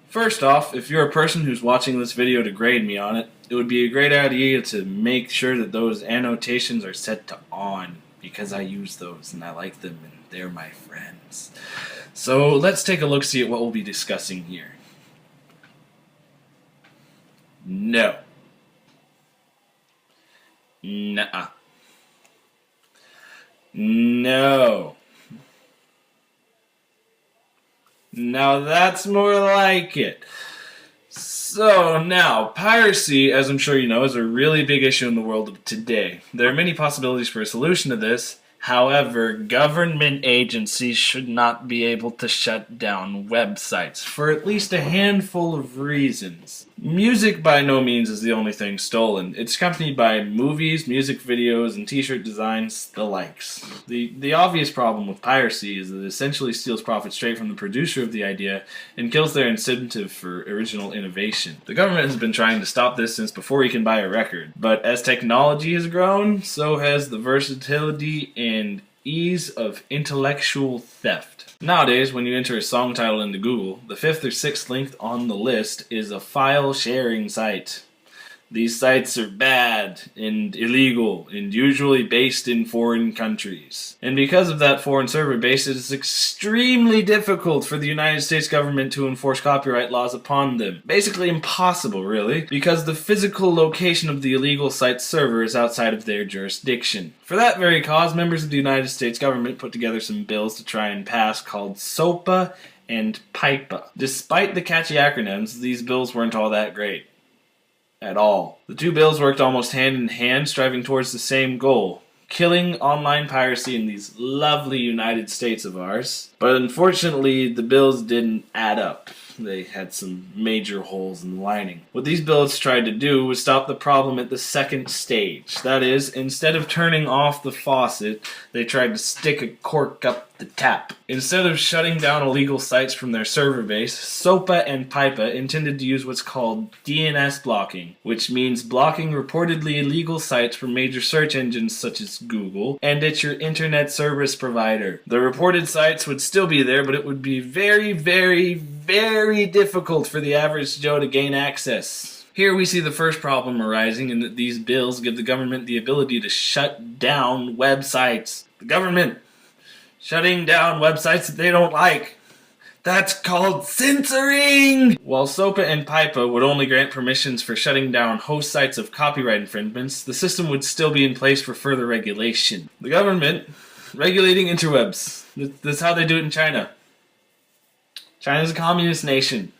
First off, if you're a person who's watching this video to grade me on it, it would be a great idea to make sure that those annotations are set to on, because I use those and I like them and they're my friends. So let's take a look-see at what we'll be discussing here. No. Nuh-uh. No. Now that's more like it. So now, piracy, as I'm sure you know, is a really big issue in the world of today. There are many possibilities for a solution to this. However, government agencies should not be able to shut down websites for at least a handful of reasons. Music by no means is the only thing stolen. It's accompanied by movies, music videos, and t-shirt designs, the likes. The obvious problem with piracy is that it essentially steals profit straight from the producer of the idea and kills their incentive for original innovation. The government has been trying to stop this since before you can buy a record, but as technology has grown, so has the versatility and ease of intellectual theft. Nowadays, when you enter a song title into Google, the 5th or 6th link on the list is a file sharing site. These sites are bad and illegal and usually based in foreign countries. And because of that foreign server base, it is extremely difficult for the United States government to enforce copyright laws upon them. Basically impossible, really, because the physical location of the illegal site's server is outside of their jurisdiction. For that very cause, members of the United States government put together some bills to try and pass called SOPA and PIPA. Despite the catchy acronyms, these bills weren't all that great. At all. The two bills worked almost hand in hand, striving towards the same goal: killing online piracy in these lovely United States of ours. But unfortunately, the bills didn't add up. They had some major holes in the lining. What these bills tried to do was stop the problem at the second stage. That is, instead of turning off the faucet, they tried to stick a cork up the tap. Instead of shutting down illegal sites from their server base, SOPA and PIPA intended to use what's called DNS blocking, which means blocking reportedly illegal sites from major search engines such as Google and at your internet service provider. The reported sites would still be there, but it would be very, very, very difficult for the average Joe to gain access. Here we see the first problem arising in that these bills give the government the ability to shut down websites. The government shutting down websites that they don't like. That's called censoring! While SOPA and PIPA would only grant permissions for shutting down host sites of copyright infringements, the system would still be in place for further regulation. The government regulating interwebs. That's how they do it in China. China's a communist nation.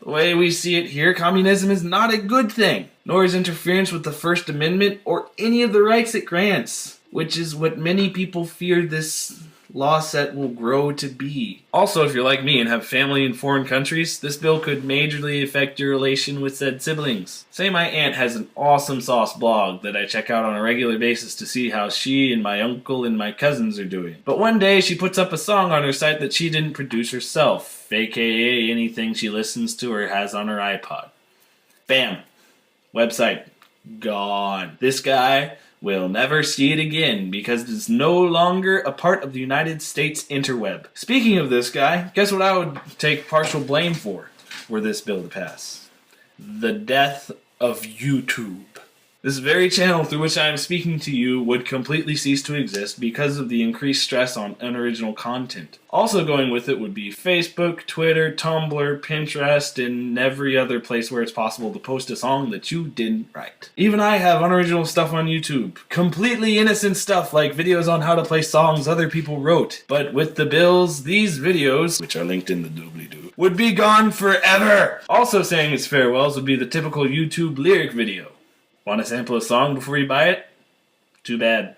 The way we see it here, communism is not a good thing, nor is interference with the First Amendment or any of the rights it grants, which is what many people fear this law set will grow to be. Also, if you're like me and have family in foreign countries, this bill could majorly affect your relation with said siblings. Say my aunt has an awesome sauce blog that I check out on a regular basis to see how she and my uncle and my cousins are doing. But one day she puts up a song on her site that she didn't produce herself, aka anything she listens to or has on her iPod. Bam! Website gone. This guy will never see it again because it is no longer a part of the United States interweb. Speaking of this guy, guess what I would take partial blame for were this bill to pass? The death of YouTube. This very channel through which I am speaking to you would completely cease to exist because of the increased stress on unoriginal content. Also going with it would be Facebook, Twitter, Tumblr, Pinterest, and every other place where it's possible to post a song that you didn't write. Even I have unoriginal stuff on YouTube. Completely innocent stuff like videos on how to play songs other people wrote. But with the bills, these videos, which are linked in the doobly-doo, would be gone forever! Also saying its farewells would be the typical YouTube lyric video. Want to sample a song before you buy it? Too bad.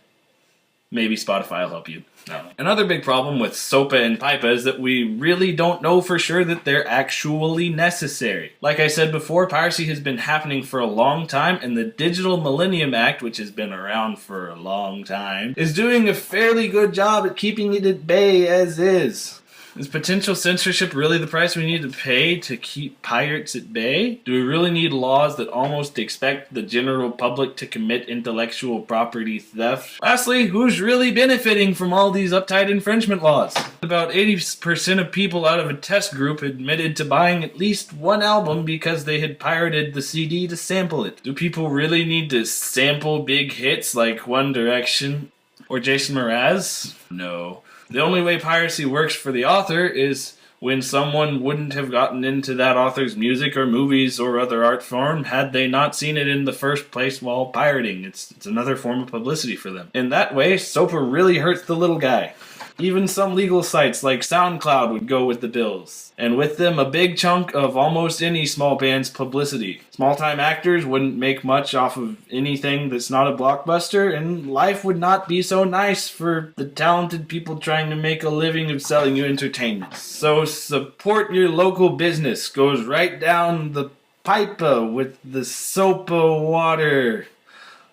Maybe Spotify will help you. No. Another big problem with SOPA and PIPA is that we really don't know for sure that they're actually necessary. Like I said before, piracy has been happening for a long time, and the Digital Millennium Act, which has been around for a long time, is doing a fairly good job at keeping it at bay as is. Is potential censorship really the price we need to pay to keep pirates at bay? Do we really need laws that almost expect the general public to commit intellectual property theft? Lastly, who's really benefiting from all these uptight infringement laws? About 80% of people out of a test group admitted to buying at least one album because they had pirated the CD to sample it. Do people really need to sample big hits like One Direction or Jason Mraz? No. The only way piracy works for the author is when someone wouldn't have gotten into that author's music or movies or other art form had they not seen it in the first place while pirating. It's another form of publicity for them. In that way, SOPA really hurts the little guy. Even some legal sites like SoundCloud would go with the bills, and with them a big chunk of almost any small band's publicity. Small-time actors wouldn't make much off of anything that's not a blockbuster, and life would not be so nice for the talented people trying to make a living of selling you entertainment. So support your local business goes right down the PIPA with the SOPA water,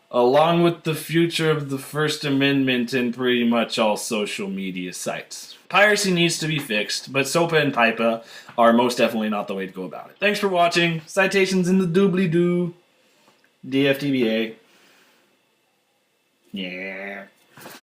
along with the future of the First Amendment and pretty much all social media sites. Piracy needs to be fixed, but SOPA and PIPA are most definitely not the way to go about it. Thanks for watching. Citations in the doobly-doo. DFTBA. Yeah.